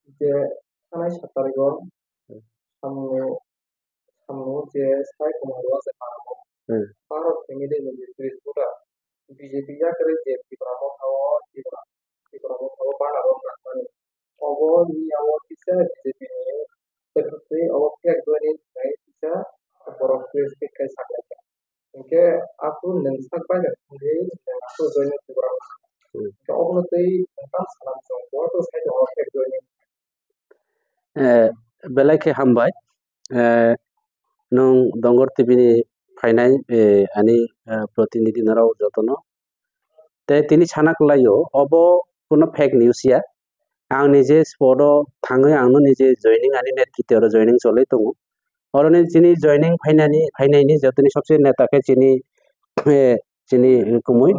जे थानाय 7 तारिखआव सामनु जे साय कुमारआ जे Bharat family फेसबुकआ BJP जाकर जे पिपरामो थाओ बानारो राखमानि अबो नि आवो किसा बीजेपी नि सेक्रेटरी अबो फेक दोनि नाय किसा बरफ फेसबुक kai sakla इनके आपको नंसाक बाय उन्हें आपको जोइन पिपरामो तो अबो तै नंका सालाम जों बो साय अबो फेक दोनि बेलायखे हामबाय नों दंगर टिभिनि फाइनाय आनि प्रतिनिधि नराव जतन ते तिनि सानाक लायो अब कोनो फेक न्यूज या आं निजे स्पटआव थाङो आंनो निजे जॉइनिंग आनि नेतृत्व जॉइनिंग चलै दङ अरने जिनि जॉइनिंग फाइनायनि जतनि सबसे नेताके जिनि कुमुय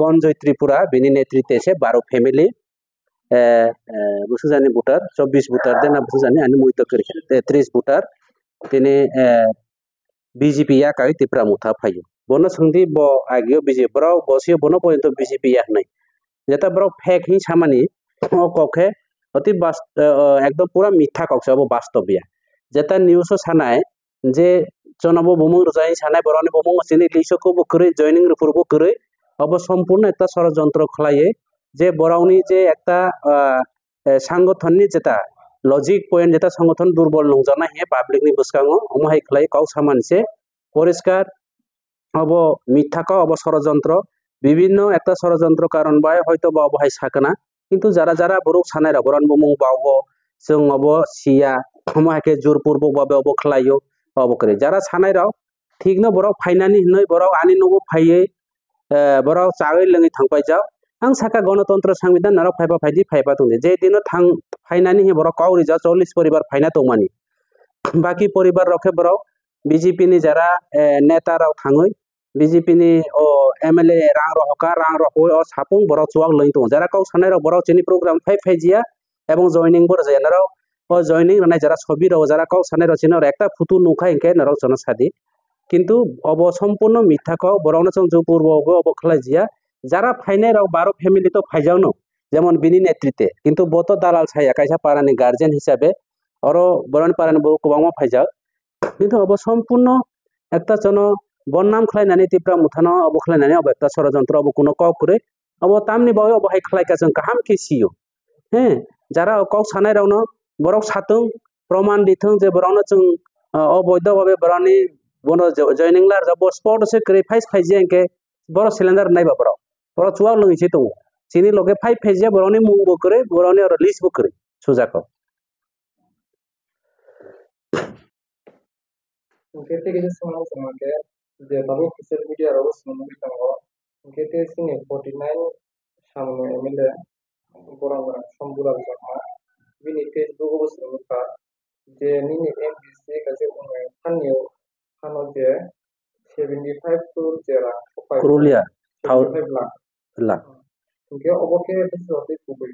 गणजय त्रिपुरा बिनि नेतृत्व से 12 फैमिली बुसुजानि भोटार 24 भोटार देना बुसुजानि आनि मुइतो करिखे 30 भोटार तिनि बीजेपी या काई तिप्रा मुथा फायो बोनो संदि बो आगियो बीजेपी ब्राव बसियो बोनो पयंतो बीजेपी या नै जेता ब्राव फेक हि सामानि ओके अति एकदम पूरा मिथ्या कक्ष अब वास्तव या जेता न्यूज सानाय जे चनबो बुमुं रजाय सानाय बरनि बुमुं सिनि लिसोको बकरै जॉइनिंग रिपोर्ट बकरै अब सम्पूर्ण एकता षड़यंत्र खलाये जे बरावनि जे एकता सांगठननि जेता लजिक पॉइंट जेता संगठन दुर्बल नंजना हे पब्लिक नि बसकाङो अमहाय खलाय काउ सामानसे परिष्कार अब मिथ्याका अब षड़यंत्र বিভিন্ন একটা ষড়যন্ত্র কারণ বাই হয়তো বা বহাই সাকনা কিন্তু যারা যারা বরক সানাय রা বরन बमुं बावगो जों अब सिया हमाके जोरपूर्वक भाबे अब खलायो अब करे যারা সানাय राव ঠিকनो बराव फाइनानि नै बराव आनि नबो फायै बराव चागै लोङै थांबाय जाव आं साका गणतंत्र संविधान नाराव फाइबा फाइदि फाइबा दं जे दिन थां फाइनानि हे बराव काउरि जा 40 परिवार फाइना दंमानि बाकी परिवार रखे बराव बीजेपी नि जरा नेता राव थाङै बीजेपी नि एमएलए रां रहो और सापुं बराव चुवाग लई दं जरा काउ सानाय राव बराव चिनि प्रोग्राम फाइजिया एवं जॉइनिंग बर जाय नाराव ओ जॉइनिंग रनाय जरा छवि राव जरा काउ सानाय राव चिनो एकता फुटु नुखा इनके नाराव जन सादि किंतु अब सम्पूर्ण मिथ्याखौ बरावनो जों जोपूर्वक अब खलाजिया যারা ফাইনাय राव 12 फैमिली तो फाइजावनो যেমন বিনি নেতৃত্বে কিন্তু বত দালাল ছায়া কাইসা পারানি গার্জিয়ান হিসাবে আরো বরণ পারানি বউ কোবাংমা ফাইজাক কিন্তু অব সম্পূর্ণ একটা জন বন্নাম খলাইনানি তিপ্রা মুথানো অব খলাইনানি অব একটা ষড়যন্ত্র অব কোনো ক করে অব তামনি বাও অব হাই খলাইকা जों কাহাম কিসিयो হ্যাঁ যারা কাউ সানাय रावनो বরক সাতং প্রমাণ দিথং যে বরাवनो जों अबैधभावे बरानि बनो जॉइनिंग लार जब स्पॉट से करे फाइस फाइजिया के बरो सिलेंडर नाइबा बरो बरो चुवा लंगिसे दङ सिनि लगे फाइ फाइजिया बरोनि मुं बकरे बरोनि और लिस्ट बकरे सुजाको उनके के समाव समाके जे बाबू सोशल मीडिया राव समूह दङ उनके सिनि 49 सामनो एमएलए बरावरा समबुला बिमा बिनि फेसबुक बसनुका जे निनि एमबीसी काजे उन्नाय फानो जे 75 crore जेरा क्रोलिया 75 लाख उनके अबके बेसोते कुबै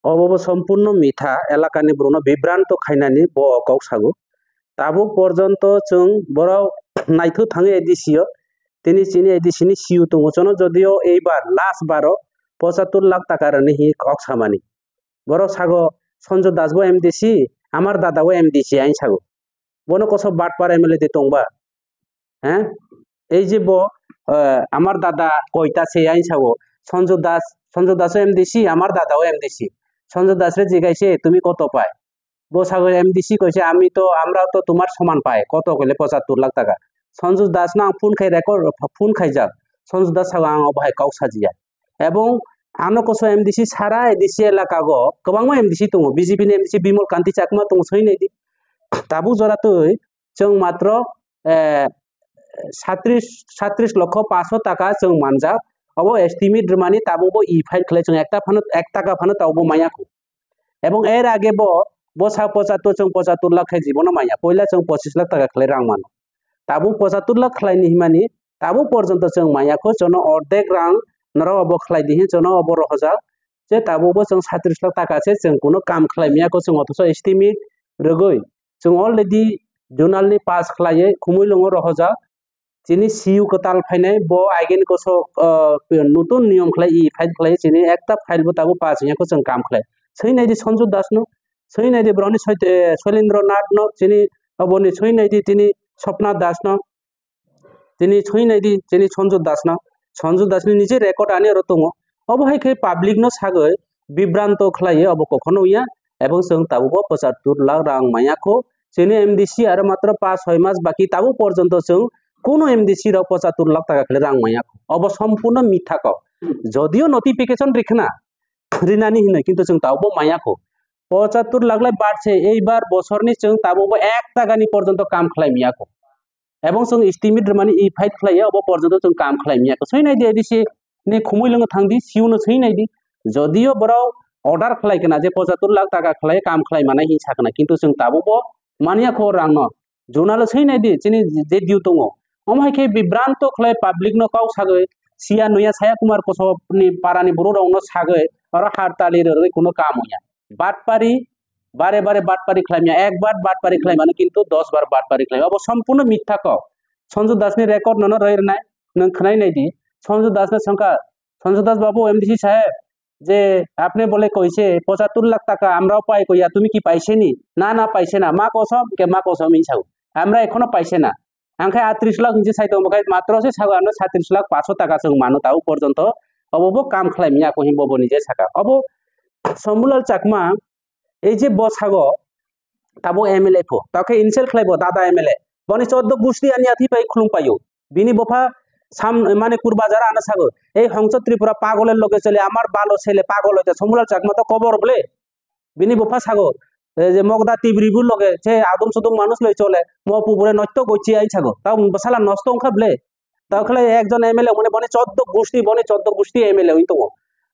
अब सम्पूर्ण मिथा एलाकानि ब्रनो बिभ्रान्त खाइनानि ब अकाउ सागु ताबु पर्यन्त जों बराव नाइथो थाङो एडिसियो तिनि चिनि एडिसिनि सिउ दङचनो जदियो एबार लास्ट बारो 75 लाख टाका रनि हि कक सामानि बरो सागो संजय दासबो एमडीसी आमार दादाबो एमडीसी आइन सागो बनो कसो बाटपार एमएलए दे तंबा हैं এই যে ব আমার দাদা কয়টা সে আইন সাগো সঞ্জয় দাস এমডিসি আমার দাদাও এমডিসি সঞ্জয় দাসরে জিগাইছে তুমি কত পায় বো সাগর এমডিসি কইছে আমরা তো তোমার সমান পায় কত কইলে 75 লাখ টাকা সঞ্জয় দাস না ফোন খাই রেকর্ড ফোন খাই যাক সঞ্জয় দাস সাগো আং ভাই কাউ সাজিয়া এবং আনো কসো এমডিসি সারা এডিসি এলাকা গো गोबां एमडीसी दङ बीजेपी नि एमडीसी बिमल कान्ति चाकमा दङ सैनै दि ताबु जरातै जों मात्र 37 लक्ष 500 টাকা जों मानजा अब एस्टिमेट मानि ताबुबो इ फाइल खले जों 1 টাকা फानो ताबुबो मायाखौ এবং এর আগে বসা 75 जों 75 লাখ জীবন माया पयला जों 25 लाख টাকা खले रां मानो ताबु 75 लाख खलायनि हिमानि ताबु पर्यन्त जों मायाखौ जन अर्धेक रां नराव अब खलायदिहि जन अब रहजा जे ताबुबो जों 37 लाख टाका से जों कोनो काम खलायमियाखौ जों अथस एस्टिमेट रगै जों अलरेडी जुनालनि पास खलायै खुमै लङो रहजा চিনি সিউ কতাল ফাইনাই ব আইগেন কোসো নতুন নিয়ম খাই ই ফাইল খাই চিনি একটা ফাইল বতাবো পাস ইয়াको जों काम खाय सै नायदि सन्जु दास नो सै नायदि ब्रनि शैलेन्द्र नाथ नो चिनि अबनि सै नायदि तिनि सपना दास नो तिनि सै नायदि चिनि सन्जु दास नि निजे रेकर्ड आनि र दङ अबहाय खे पाब्लिक नो सागै बिब्रांत खालायो अब कखनो या এবং जों ताबो 75 लाख रां मायाखौ चिनि एमडीसी आरो मात्र 5-6 मास बाकी ताबो पर्यन्त जों কোনো एमडीसी रो 75 लाख टाका खले रां मायाखौ अब सम्पूर्ण मिथ्याखौ যদিও নোটিফিকেশন রেখনা রিনানি হিনে কিন্তু जों ताबो मायाखौ 75 लाख লাই বাড়ছে এইবার বছরনি जों ताबो 1 টাকানি পর্যন্ত কাম খালাই মিয়াखौ এবং जों एस्टिमेट माने इ फाइट खालायो अब पर्यन्त जों काम खालाय मियाखौ सै नायदि एडिसी नि खुमै लंग थांदि सिउनो सै नायदि যদিও बराव अर्डर खालायगोना जे 75 लाख टाका खालाय काम खालाय माने हिसाखना किन्तु जों ताबो मानियाखौ रां न जुनाल सै नायदि चिनि जे दिउ दङ अमहायखे बिब्रांत खालाय पाब्लिक न काउ सागै सिया नुया साया कुमार कसबनि पारानि बरो रावनो सागै और हारतालि रे कोनो काम होया बाटपारी बारे बारे बाटपारी खालामिया एक बार बाटपारी खालामानो किन्तु 10 बार बाटपारी खालाम अब सम्पूर्ण मिथ्याखौ सन्जु दासनि रेकर्ड नन रैरनाय नों खनाय नायदि सन्जु दास ने शंका सन्जु दास बाबू एमडीसी साहेब जे आपने बोले कइसे 75 लाख टाका আমরাও পাই কইয়া তুমি কি পাইছে নি না না পাইছে না মা কসম কে মা কসম ইছাও আমরা এখনো পাইছে না आंखाय 38 लाख इंचे साइतो मखाय मात्र से सागानो 37 लाख 500 टाका जों मानो ताउ पर्यन्त अबबो काम खालामिया कहि बबो निजे साका अब समूलाल चाकमा এই যে বসাগো তাবো এমএলএ ফো তাকে ইনসেল খাইবো দাদা এমএলএ বনি 14 গুষ্টি আনি আথি পাই খুলুম পাইও বিনি বফা সাম মানে কুরবাজার আনা সাগো এই হংস ত্রিপুরা পাগলের লগে চলে আমার বালো ছেলে পাগল হইতে সমুলাল চাকমা তো কবর বলে বিনি বফা সাগো যে মগদা টিবরিবুর লগে যে আদম সুদম মানুষ লই চলে মপুরে নত্য গচি আই সাগো তাও সালা নষ্ট অংখা বলে তাও খলে একজন এমএলএ মনে বনি 14 গুষ্টি বনি 14 গুষ্টি এমএলএ হইতো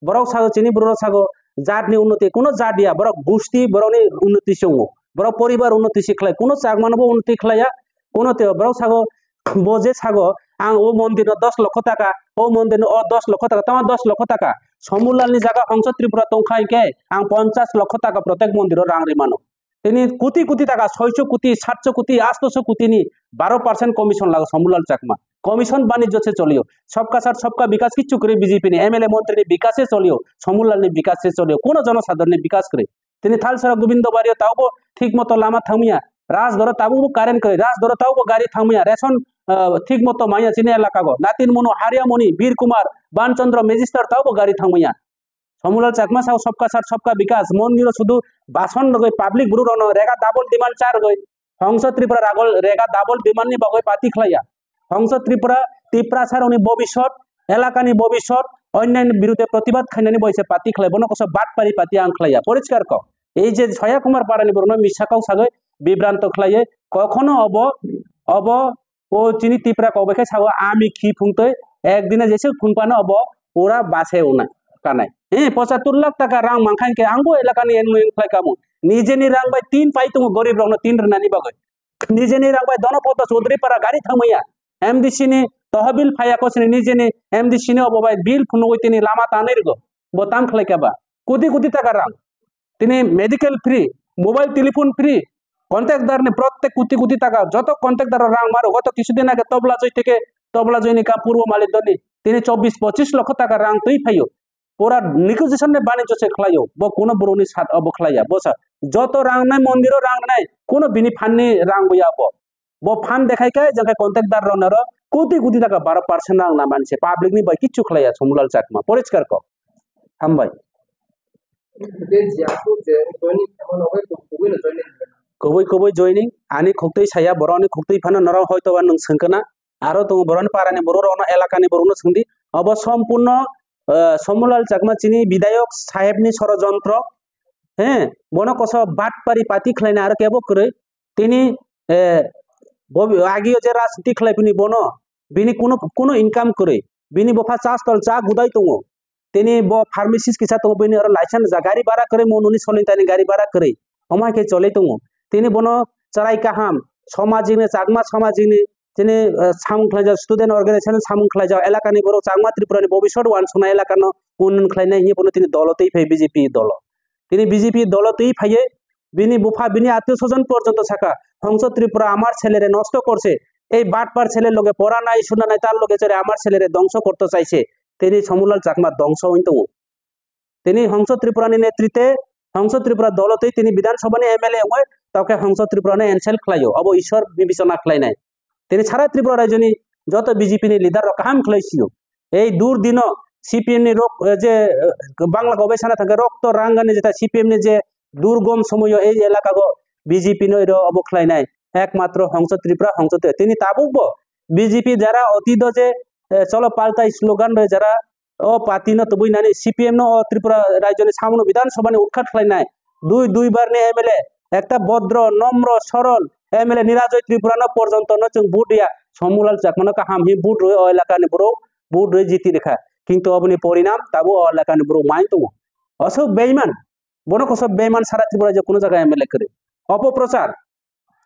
বড় সাগো চিনি বড় সাগো জাতনি উন্নতি কোনো জাত দিয়া বড় গোষ্ঠী বড়নি উন্নতি সঙ্গ বড় পরিবার উন্নতি শিখলাই কোনো চাক মানব উন্নতি খালাইয়া কোনো তে বড় সাগো বজে সাগো आं ओ मंदिर 10 लाख टाका ओ मंदिर 10 लाख टाका तमा 10 लाख टाका समूलालनि जागा हंस त्रिपुरा तंखायके आं 50 लाख टाका प्रत्येक मंदिर रां रिमानो तिनि कोटी कोटी टाका 600 कोटी 700 कोटी 800 कोटी नि 12% कमिशन लागो समूलाल चाकमा कमिशन वाणिज्य से चलियो सबका साथ सबका विकास किच्छु करे बीजेपी ने एमएलए मंत्री ने विकास से चलियो समूलाल ने विकास से चलियो कोनो जनसाधारण ने विकास करे तिनि थालसरा गोविंद बारिया तावबो ठीक मतो लामा थामिया राज दर ताबो कारेन्ट करे राज दर तावबो गाड़ी थामिया रेशन ठीक मतो माया चिने एलाकागो नातिन मनो हारियामणि वीर कुमार बानचंद्र मेजिस्टर तावबो गाड़ी थामिया समूलाल चाकमा साव सबका साथ सबका विकास मंदिर शुधु भाषण गई पब्लिक बुरु रनो रेगा डाबल डिमांड चार गई हंस त्रिपुरा रागल रेगा डाबल डिमांड नि बगै पाती खलाया हंस त्रिपुरा टिप्रासार उनि भविष्यत एलाकानि भविष्यत अन्यान्य विरुद्धे प्रतिबाद खाइनानि बयसे पाती खलाय बनो कस बाटपारी पाती आं खलाया परिष्कार क এই যে ছয়া কুমার পারানি বরনো মিশাকাও সাগৈ বিভ্রান্ত খলায়ে কখনো অব ও চিনি টিপরা কবেকে সাগো আমি খি ফুংতই একদিনে যেসে ফুংপানো অব ওরা বাসেও না কানাই 75 লাখ টাকা রাং মাংখাইকে आंबो এলাকানি এনমুইং খলাই কামু নিজেনি রাং বাই 3 পাই তুমি গরিব রনো 3 রনানি বাগৈ নিজেনি রাং বাই দনপদ চৌধুরী পারা গাড়ি থামাইয়া এমডিসি नि তহবিল ফায়াকসনি নিজেনি এমডিসি नि অববাই বিল ফুনগইতিনি লামা তানেরগো বতাম খলাইকাবা কোটি কোটি টাকা রাং তিনি medical free mobile telephone free কন্ট্রাক্টদার ने प्रत्येक कोटी कोटी टाका যত কন্ট্রাক্টদার রাং মারো গত কিছুদিন আগে তবলা জয় থেকে তবলা জয়নিকা পূর্ব মালিকদনি তিনি 24-25 লাখ টাকা রাং তুই ফাইও পুরা নিগোসিয়েশন ने বাণিজ্য से খলাইও ব কোন বরনি সাত অব খলাইয়া বসা যত রাং নাই মন্দিরও রাং নাই কোন বিনি ফাননি রাং বইয়া ব ফান দেখাইকে জঙ্কা কন্ট্রাক্টদার রনর কোটি কোটি টাকা 12% রাং না মানছে পাবলিক নি বাই কিচ্ছু খলাইয়া সমুলাল চাকমা পরিষ্কার ক হামবাই कबई जॉइनिंग आनी खोक्तई साया बरनि खोक्तई फाना नर हयतो बा नों सोंकना आरो दङ बरनि पारानि बर रनो एलाकानि बरनो सोंदि अब सम्पूर्ण समूलाल चाकमा चिनी विधायक साहेबनि षड़यंत्र बनो कस बाटपारी पाती खलायना आरो केबो करे तिनी आगियो जे राजनीति खलायफिनि बनो बिनि कोनो इनकाम करे बिनि बफा चास्तल चा गुदाय दङ तिनी ब फार्मेसिस्ट किसा तो बिनि और लाइसेंस जा गाड़ी भाड़ा करे मोनुनि सलितानि गाड़ी भाड़ा करे अमाके चले दङ तिनी बनो चराई काहाम समाजिने चाकमा समाजिनि तिनी सामुं खलाय स्टूडेंट ऑर्गेनाइजेशन सामुं खलाय जा एलाकानि बर चाकमा त्रिपुरानि भविष्यत वान सुना एलाकानो उन्नयन खलायनाय हि बनो तिनी दलतै फै बीजेपी दल तिनी बीजेपी दलतै फाये बिनि बुफा बिनि आत्मीय स्वजन पर्यन्त साका हंस त्रिपुरा आमार ছেলেরে নষ্ট করছে এই বাটপার ছেলের লগে পড়া নাই শোনা নাই তার লগে চলে আমার ছেলেরে ধ্বংস করতে চাইছে তিনি সমুলাল চাকমা ধ্বংস হইতো তিনি হংস ত্রিপুরানি নেতৃত্বে হংস ত্রিপুরা দলতেই তিনি বিধানসভা এমএলএ হয়ে তাকে হংস ত্রিপুরানে এনসেল খাইও অব ঈশ্বর বিবেচনা খাই নাই তিনি সারা ত্রিপুরা রাজ্যনি যত বিজেপি লিডার কাম খাইছিও এই দূর দিন সিপিএম নি যে বাংলা গবেষণা থাকে রক্ত রাঙ্গানি যেটা সিপিএম নি যে দুর্গম সময় এই এলাকা বিজেপি অবখ্লাই নাই একমাত্র হংস ত্রিপুরা তিনি তাবুক বিজেপি যারা অতীত যে চলো পাল্টাই স্লোগান রয়ে যারা ও পাতি না তবুই নানি সিপিএম ও ত্রিপুরা রাজ্য সামনে বিধানসভা উৎখাত খাই নাই দুইবার নি এমএলএ একটা ভদ্র নম্র সরল এমএলএ নিরাজয় ত্রিপুরা পর্যন্ত নচুং বুট দিয়া সমুলাল চাকমানো কাহাম হি বুট রয়ে ও এলাকা বড় বুট রয়ে জিতি রেখা কিন্তু অবনি পরিণাম তাবো ও এলাকা বড় মাই তো অসব বেইমান বনক সব বেইমান সারা ত্রিপুরা যে কোনো জায়গায় এমএলএ করে অপপ্রচার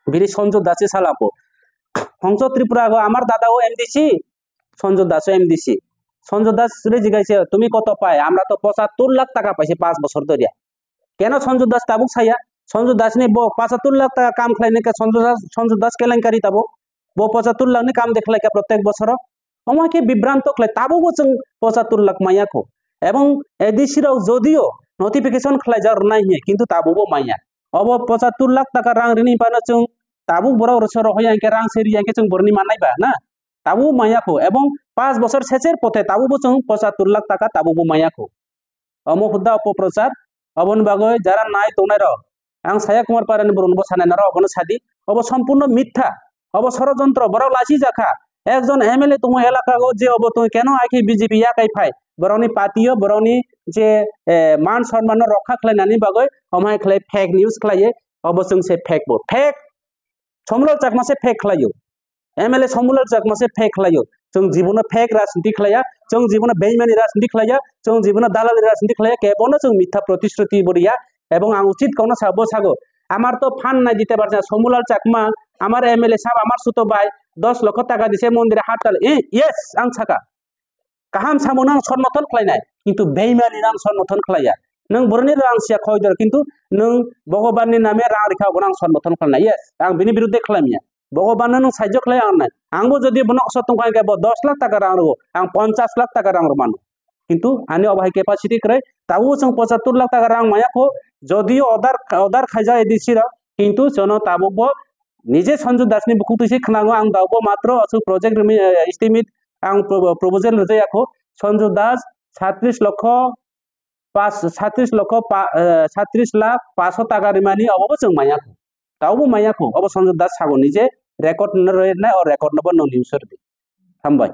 বিরি সঞ্জয় দাসে সালাপো হংস ত্রিপুরা আমার দাদাও এমডিসি সঞ্জয় দাসও এমডিসি সঞ্জয় দাস জিজ্ঞাসা তুমি কত পায় আমরা তো ৭৫ লাখ টাকা পাইছি ৫ বছর ধরিয়া কেন সঞ্জয় দাস তাবুক ছাইয়া সঞ্জয় দাস নি ৭৫ লাখ টাকা কাম খাই নাকি সঞ্জয় দাস কেলেঙ্কারি তাবো ৭৫ লাখ নি কাম দেখলাই প্রত্যেক বছর আমাকে বিভ্রান্ত খাই তাবো ৭৫ লাখ মাইয়াকো এবং এডিসির যদিও নোটিফিকেশন খাই যার নাই কিন্তু তাবো মাইয়া अब ৭৫ লাখ টাকা রাং রিনি পানো চুং তাবু বড় রসর হইয়াকে রাং সেরি ইয়াকে চুং বর্নি মানাইবা না তাবু মাইয়াকো এবং ৫ বছর শেষের পথে তাবু চুং ৭৫ লাখ টাকা তাবু মাইয়াকো অমহুদ্দা অপপ্রচার অবন বাগয় যারা নাই তোনার আং ছায়া কুমার পারানি বরুণ বসানাই নার অবন সাদি অব সম্পূর্ণ মিথ্যা অব ষড়যন্ত্র বড় লাসি জাখা একজন এমএলএ তোমার এলাকা যে অব তুমি কেন আইকি বিজেপি ইয়াকাই ফাই বরনি পাতিও বরনি যে মান সম্মান রক্ষা খাইনানি বাগৈ আমাय খাই फेक নিউজ খাইয়ে অবসং সে फेक বো फेक সমুলাল চাকমা সে फेक খাইयो एमएलए সমুলাল চাকমা সে फेक খাইयो जों जीवन फेक राजनीति खाया जों जीवन बेईमानी राजनीति खाया जों जीवन दालाली राजनीति खाया केवल जों मिथ्या प्रतिश्रुति बरिया এবং আং উচিত কোন সাবো সাগো আমার তো ফান্ড নাই দিতে পারছে সমুলাল চাকমা আমার এমএলএ সাহেব আমার সুতো ভাই 10 লক্ষ টাকা দিছে মন্দিরে হাততাল ইয়েস আং ছাকা কাহাম সামনা সমর্থন খাইনাই কিন্তু বেইমানি রাং সমর্থন খাইয়া नों बरनि रां सिया खयदर किन्तु नों भगवाननि नामे रां रेखा बनां समर्थन खालामनाय यस आं बिनि बिरुद्धे खालामिया भगवान नों साहाय्य खालाय आं नाय आंबो जदि बनो सतों काय 10 लाख टाका रां रगो आं 50 लाख टाका रां मानो किन्तु आनि अबाय कैपासिटी करे ताबो जों 75 लाख टाका रां मायाखो जदियो अदार खायजा एदिसिरा किन्तु जनो ताबो निजे सञ्जय दासनि बुकुतिसि खनांगो आं दाबो मात्र असु प्रोजेक्ट एस्टिमेट आं प्रपोजल रजायाखो सञ्जय दास 37 लाख 500 টাকা রিমানি অবব जों मायाखो तावबो मायाखो अब सञ्जय दास सागो निजे रेकर्ड न रयनाय और रेकर्ड नबो नो निउसर हामबाय।